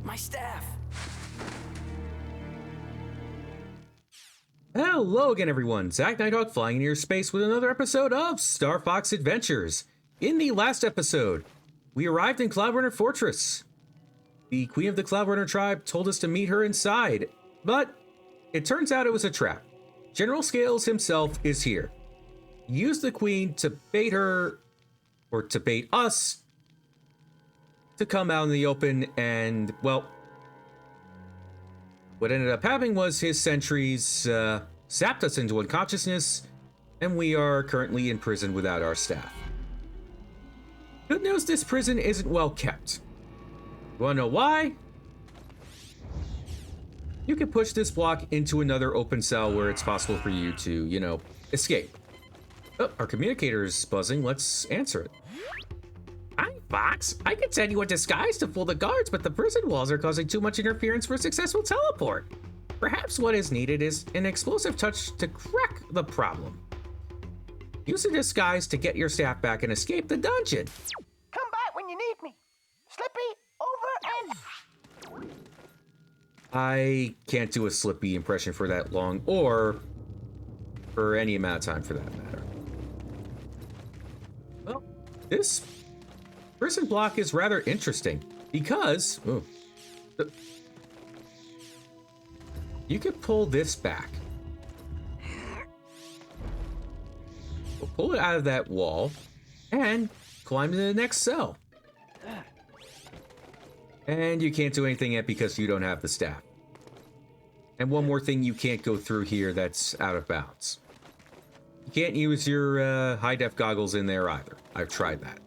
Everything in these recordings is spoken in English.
My staff! Hello again, everyone. Zach Nighthawk flying in your space with another episode of Star Fox Adventures. In the last episode, we arrived in Cloudrunner Fortress. The queen of the Cloudrunner tribe told us to meet her inside, but it turns out it was a trap. General Scales himself is here. He used the queen to bait her, or to bait us, to come out in the open, and, well, what ended up happening was his sentries zapped us into unconsciousness, and we are currently imprisoned without our staff. Good news, this prison isn't well kept. You wanna know why? You can push this block into another open cell where it's possible for you to, escape. Oh, our communicator's buzzing. Let's answer it. Hi, Fox. I could send you a disguise to fool the guards, but the prison walls are causing too much interference for a successful teleport. Perhaps what is needed is an explosive touch to crack the problem. Use a disguise to get your staff back and escape the dungeon. Come back when you need me. Slippy, over and... I can't do a Slippy impression for that long, or for any amount of time for that matter. Well, this prison block is rather interesting because you could pull this back. We'll pull it out of that wall and climb to the next cell. And you can't do anything yet because you don't have the staff. And one more thing, you can't go through here that's out of bounds. You can't use your high-def goggles in there either. I've tried that.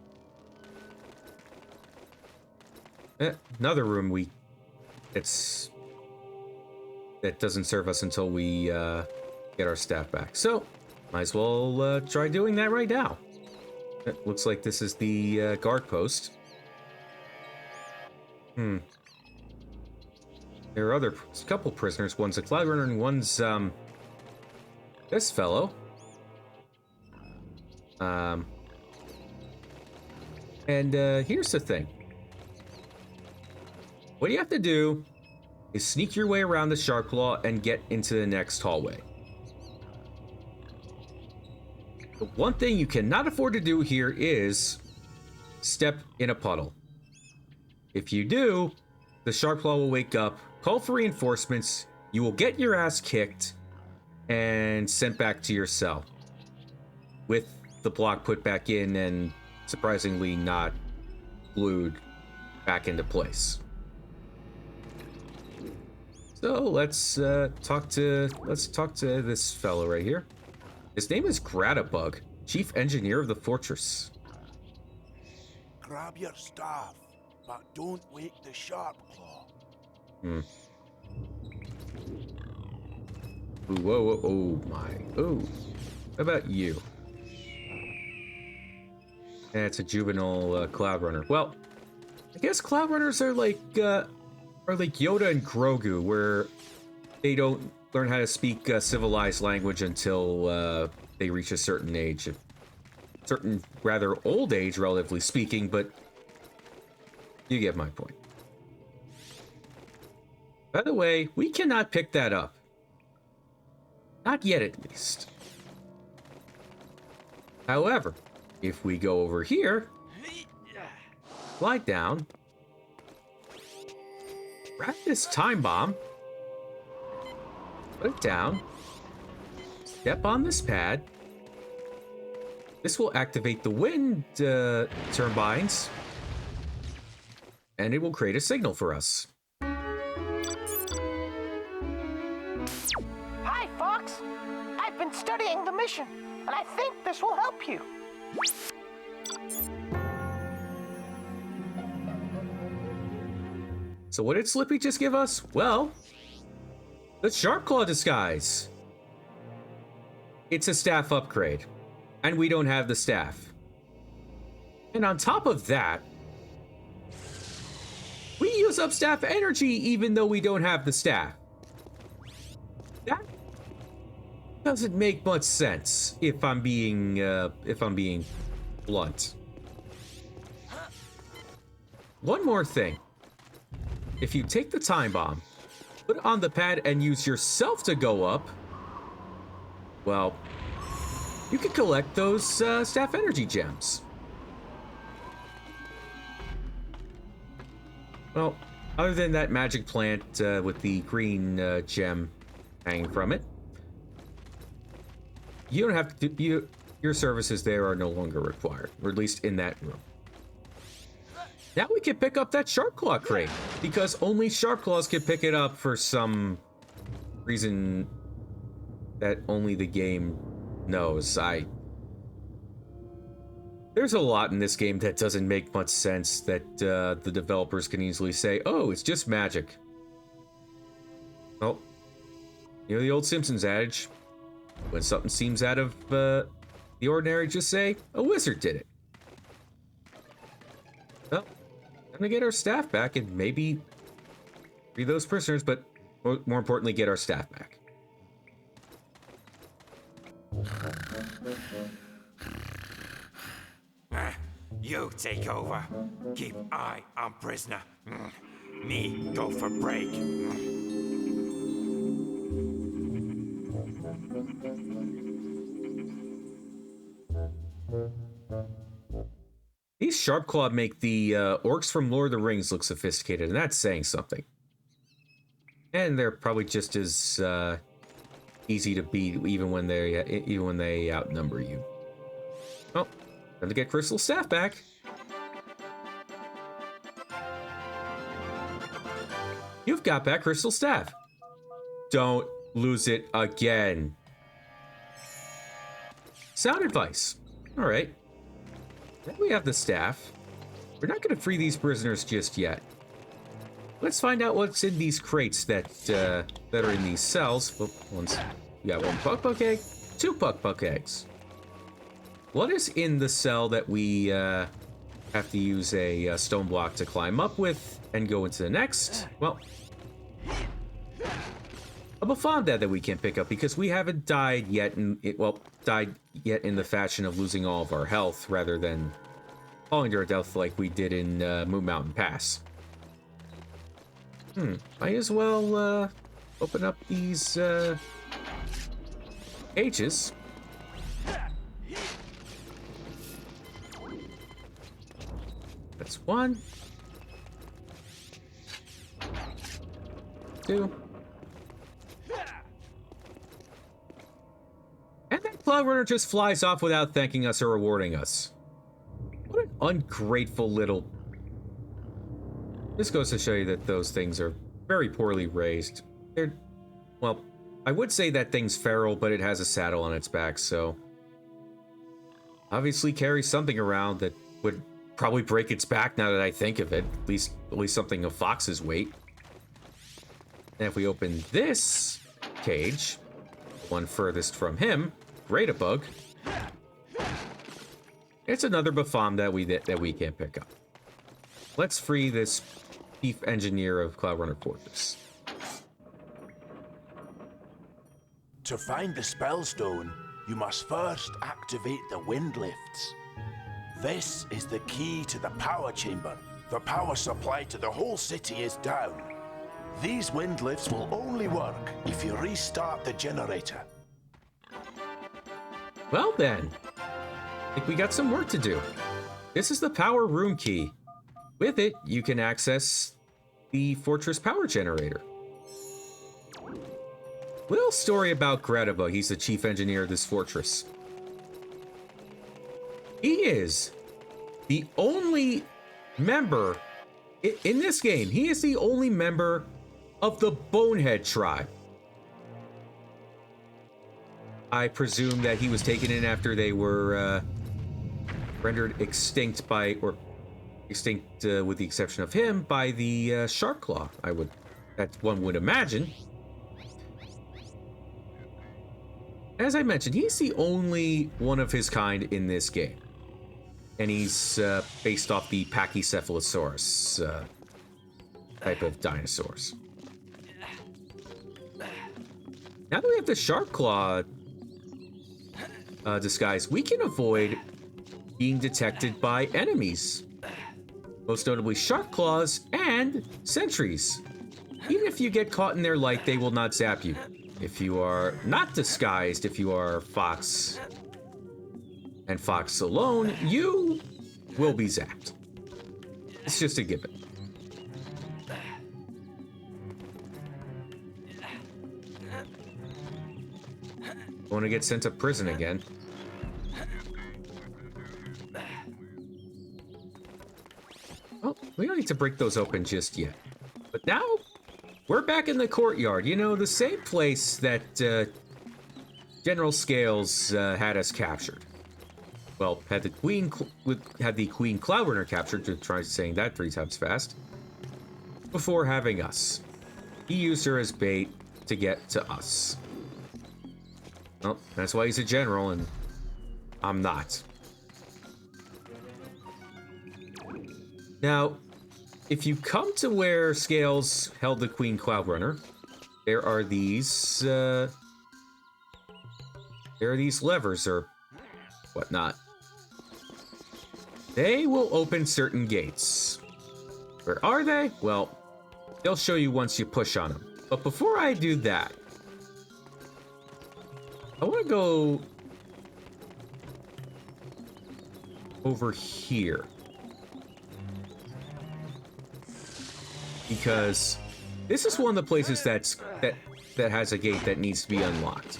Another room that doesn't serve us until we get our staff back. So, might as well try doing that right now. It looks like this is the guard post. There are a couple prisoners. One's a Cloudrunner and one's this fellow. Here's the thing. What you have to do is sneak your way around the SharpClaw and get into the next hallway. The one thing you cannot afford to do here is step in a puddle. If you do, the SharpClaw will wake up, call for reinforcements, you will get your ass kicked, and sent back to your cell. With the block put back in and surprisingly not glued back into place. So let's talk to this fellow right here. His name is Gratabug, Chief Engineer of the Fortress. Grab your staff, but don't wake the SharpClaw. Ooh, whoa, oh my. Oh, how about you? Yeah, it's a juvenile Cloudrunner. Well, I guess Cloudrunners are like Yoda and Grogu, where they don't learn how to speak civilized language until they reach a certain age. A certain rather old age, relatively speaking, but you get my point. By the way, we cannot pick that up. Not yet, at least. However, if we go over here, slide down, grab this time bomb, put it down, step on this pad. This will activate the wind turbines, and it will create a signal for us. Hi, Fox. I've been studying the mission, and I think this will help you. So what did Slippy just give us? Well, the SharpClaw disguise. It's a staff upgrade, and we don't have the staff. And on top of that, we use up staff energy even though we don't have the staff. That doesn't make much sense if I'm being blunt. One more thing. if you take the time bomb, put it on the pad, and use yourself to go up, well, you can collect those staff energy gems. Well, other than that magic plant with the green gem hanging from it, you don't have to. Your services there are no longer required, or at least in that room. Now we can pick up that SharpClaw crate, because only SharpClaws can pick it up for some reason that only the game knows. There's a lot in this game that doesn't make much sense that the developers can easily say, oh, it's just magic. Well, you know the old Simpsons adage, when something seems out of the ordinary, just say, a wizard did it. Well, time to get our staff back and maybe free those prisoners, but more importantly, get our staff back. You take over. Keep eye on prisoner. Me go for break. These SharpClaw make the orcs from Lord of the Rings look sophisticated, and that's saying something. And they're probably just as easy to beat, even when they outnumber you. Oh, time to get Crystal Staff back. You've got back Crystal Staff. Don't lose it again. Sound advice. All right. Now we have the staff. We're not going to free these prisoners just yet. Let's find out what's in these crates that are in these cells. Oh, we got one puck egg, two puck eggs. What is in the cell that we have to use a stone block to climb up with and go into the next? Well, a Bafanda that we can pick up because we haven't died yet in the fashion of losing all of our health rather than falling to our death like we did in Moon Mountain Pass. Might as well open up these cages. That's one. Two. And that Cloud Runner just flies off without thanking us or rewarding us. What an ungrateful little... This goes to show you that those things are very poorly raised. They're... Well, I would say that thing's feral, but it has a saddle on its back, so... Obviously carries something around that would probably break its back now that I think of it. At least something of Fox's weight. And if we open this cage, the one furthest from him, Bug. It's another Bafam that we can't pick up. Let's free this chief engineer of Cloud Runner Fortress. To find the spellstone, you must first activate the wind lifts. This is the key to the power chamber. The power supply to the whole city is down. These wind lifts will only work if you restart the generator. Well then, I think we got some work to do. This is the power room key. With it, you can access the fortress power generator. Little story about Greta. He's the chief engineer of this fortress. He is the only member in this game. He is the only member of the Bonehead tribe. I presume that he was taken in after they were rendered extinct with the exception of him, by the SharpClaw. That one would imagine. As I mentioned, he's the only one of his kind in this game. And he's based off the Pachycephalosaurus type of dinosaurs. Now that we have the SharpClaw disguise, we can avoid being detected by enemies. most notably SharpClaws and sentries. Even if you get caught in their light, they will not zap you. If you are not disguised, if you are Fox and Fox alone, you will be zapped. It's just a given. Want to get sent to prison again. Oh, we don't need to break those open just yet. But now, we're back in the courtyard. You know, the same place that General Scales had us captured. Well, had the Queen Cloudrunner captured, to try saying that 3 times fast, before having us. He used her as bait to get to us. Well, that's why he's a general, and I'm not. Now, if you come to where Scales held the Queen Cloudrunner, there are these levers or whatnot. They will open certain gates. Where are they? Well, they'll show you once you push on them. But before I do that, I want to go over here. Because this is one of the places that has a gate that needs to be unlocked.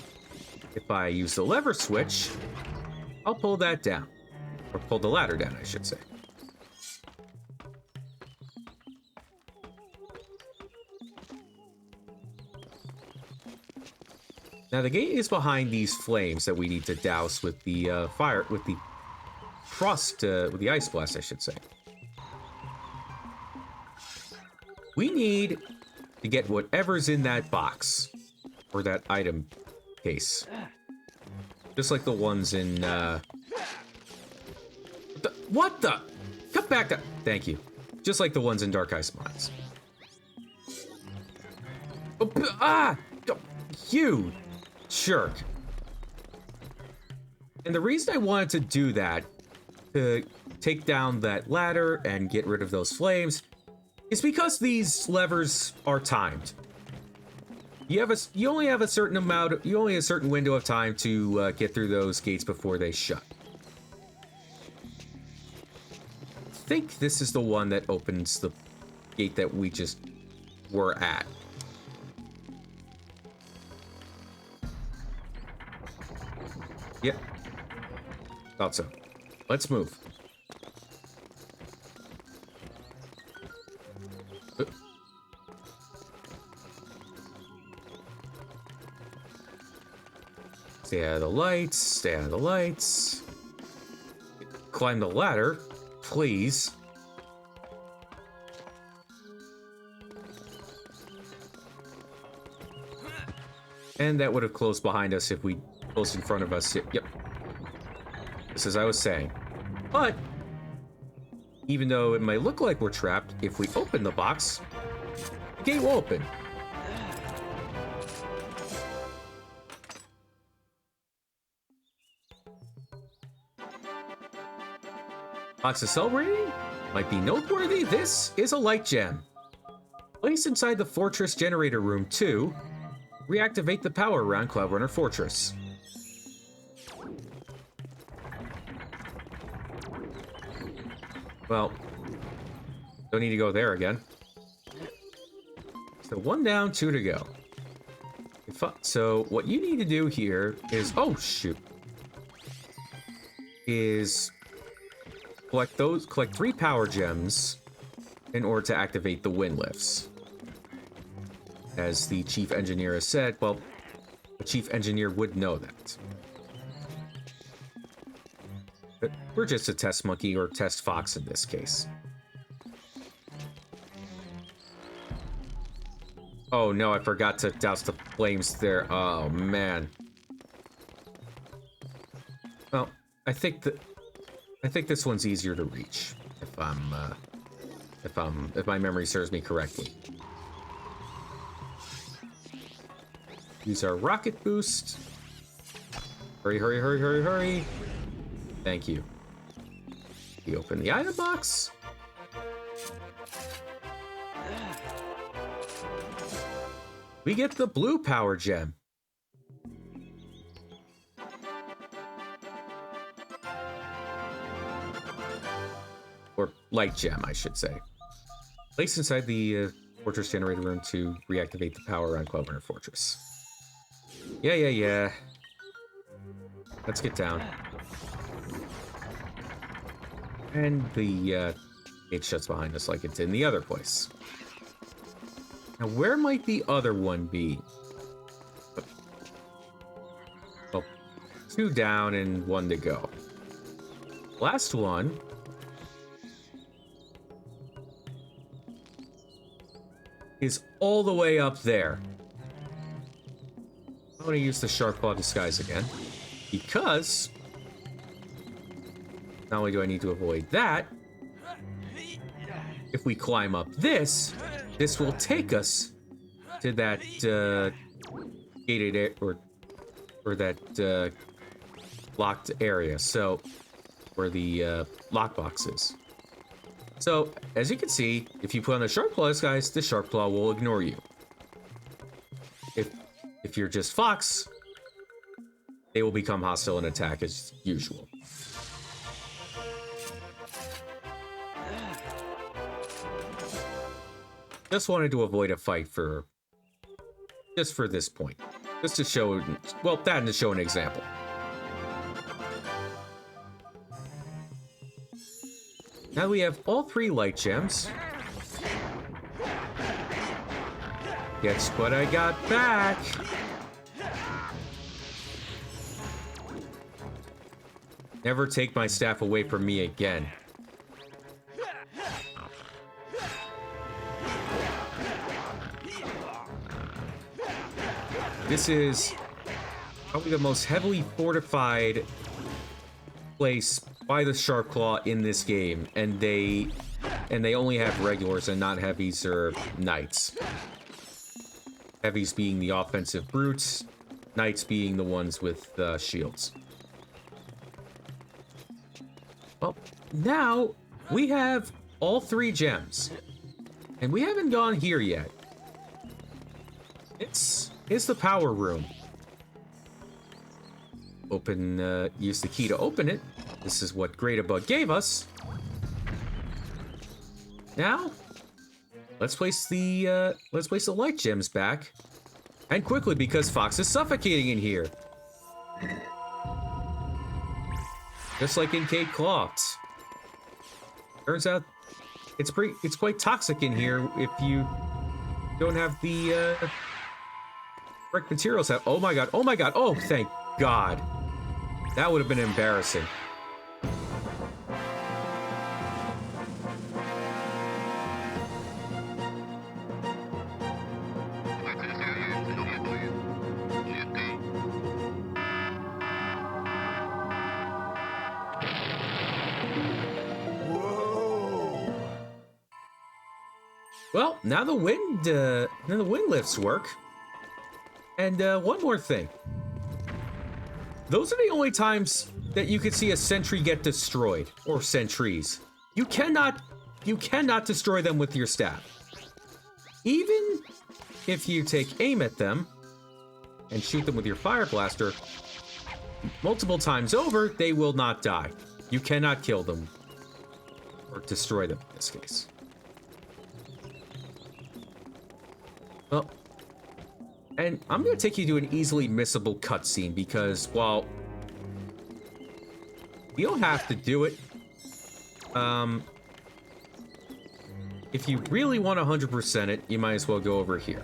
If I use the lever switch, I'll pull that down. Or pull the ladder down, I should say. Now the gate is behind these flames that we need to douse with the with the ice blast, I should say. We need to get whatever's in that box or that item case, just like the ones in. What the? Come back up. Thank you. Just like the ones in Dark Ice Mines. Oh, you jerk. And the reason I wanted to do that, to take down that ladder and get rid of those flames, is because these levers are timed. You only have a certain window of time to get through those gates before they shut. I think this is the one that opens the gate that we just were at. Yep. Thought so. Let's move. Stay out of the lights. Stay out of the lights. Climb the ladder, please. And that would have closed behind us if we closed in front of us. Yep. Just as I was saying. But even though it might look like we're trapped, if we open the box, the gate will open. Box of celebrating might be noteworthy. This is a light gem. Placed inside the Fortress Generator Room 2, reactivate the power around Cloudrunner Fortress. Well, don't need to go there again. So 1 down, 2 to go. So what you need to do here is, oh shoot, is collect 3 power gems in order to activate the wind lifts. As the chief engineer has said, well, the chief engineer would know that. But we're just a test monkey or test fox in this case. Oh no, I forgot to douse the flames there. Oh man. Well, I think this one's easier to reach if my memory serves me correctly. Use our rocket boost. Hurry, hurry, hurry, hurry, hurry. Thank you. We open the item box. We get the blue power gem. Or light gem, I should say. Placed inside the fortress generator room to reactivate the power around Cloudrunner Fortress. Yeah. Let's get down. And the gate shuts behind us like it's in the other place. Now, where might the other one be? Well, 2 down and 1 to go. Last one. Is all the way up there. I'm going to use the SharpClaw disguise again. Because not only do I need to avoid that, if we climb up this will take us to that gated or that locked area. So where the lockbox is. So as you can see, if you put on the SharpClaw disguise, the SharpClaw will ignore you. If you're just Fox, they will become hostile and attack as usual. Just wanted to avoid a fight for this point. Just to show, well, that and to show an example. Now we have all 3 light gems. Guess what I got back? Never take my staff away from me again. This is probably the most heavily fortified place by the SharpClaw in this game, and they only have regulars and not heavies or knights. Heavies being the offensive brutes, knights being the ones with shields. Well, now we have all 3 gems, and we haven't gone here yet. It's the power room. Use the key to open it. This is what Greatabug gave us. Now, let's place the light gems back, and quickly because Fox is suffocating in here, just like in Cave Cloths. Turns out it's quite toxic in here if you don't have the correct materials. Oh my god! Oh, thank God! That would have been embarrassing. Well, now the wind lifts work. And one more thing. Those are the only times that you could see a sentry get destroyed, or sentries. You cannot destroy them with your staff. Even if you take aim at them and shoot them with your fire blaster, multiple times over, they will not die. You cannot kill them or destroy them in this case. Well, and I'm going to take you to an easily missable cutscene because, while you don't have to do it, if you really want 100% it, you might as well go over here.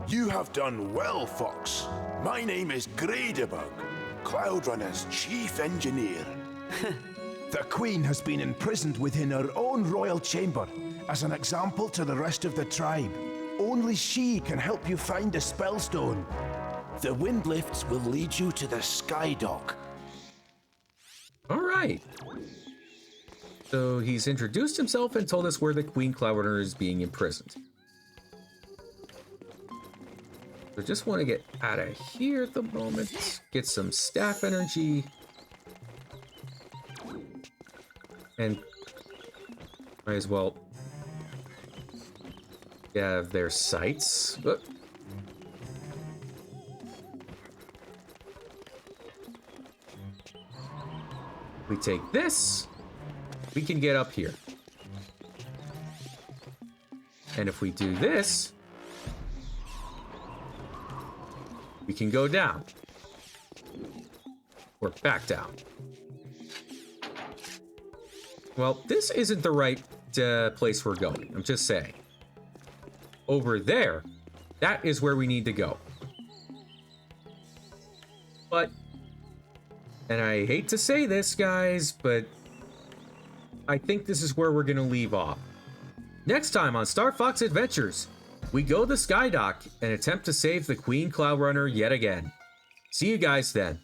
You have done well, Fox. My name is Greatabug, Cloudrunner's chief engineer. The Queen has been imprisoned within her own royal chamber as an example to the rest of the tribe. Only she can help you find the Spellstone. The wind lifts will lead you to the Sky Dock. All right. So he's introduced himself and told us where the Queen Cloudrunner is being imprisoned. So just want to get out of here at the moment. Get some staff energy. And Might as well have their sights. We take this, we can get up here. And if we do this, we can go down. Or back down. Well, this isn't the right place we're going. I'm just saying. Over there, that is where we need to go. But, and I hate to say this, guys, but I think this is where we're going to leave off. Next time on Star Fox Adventures, we go to Skydock and attempt to save the Queen Cloud Runner yet again. See you guys then.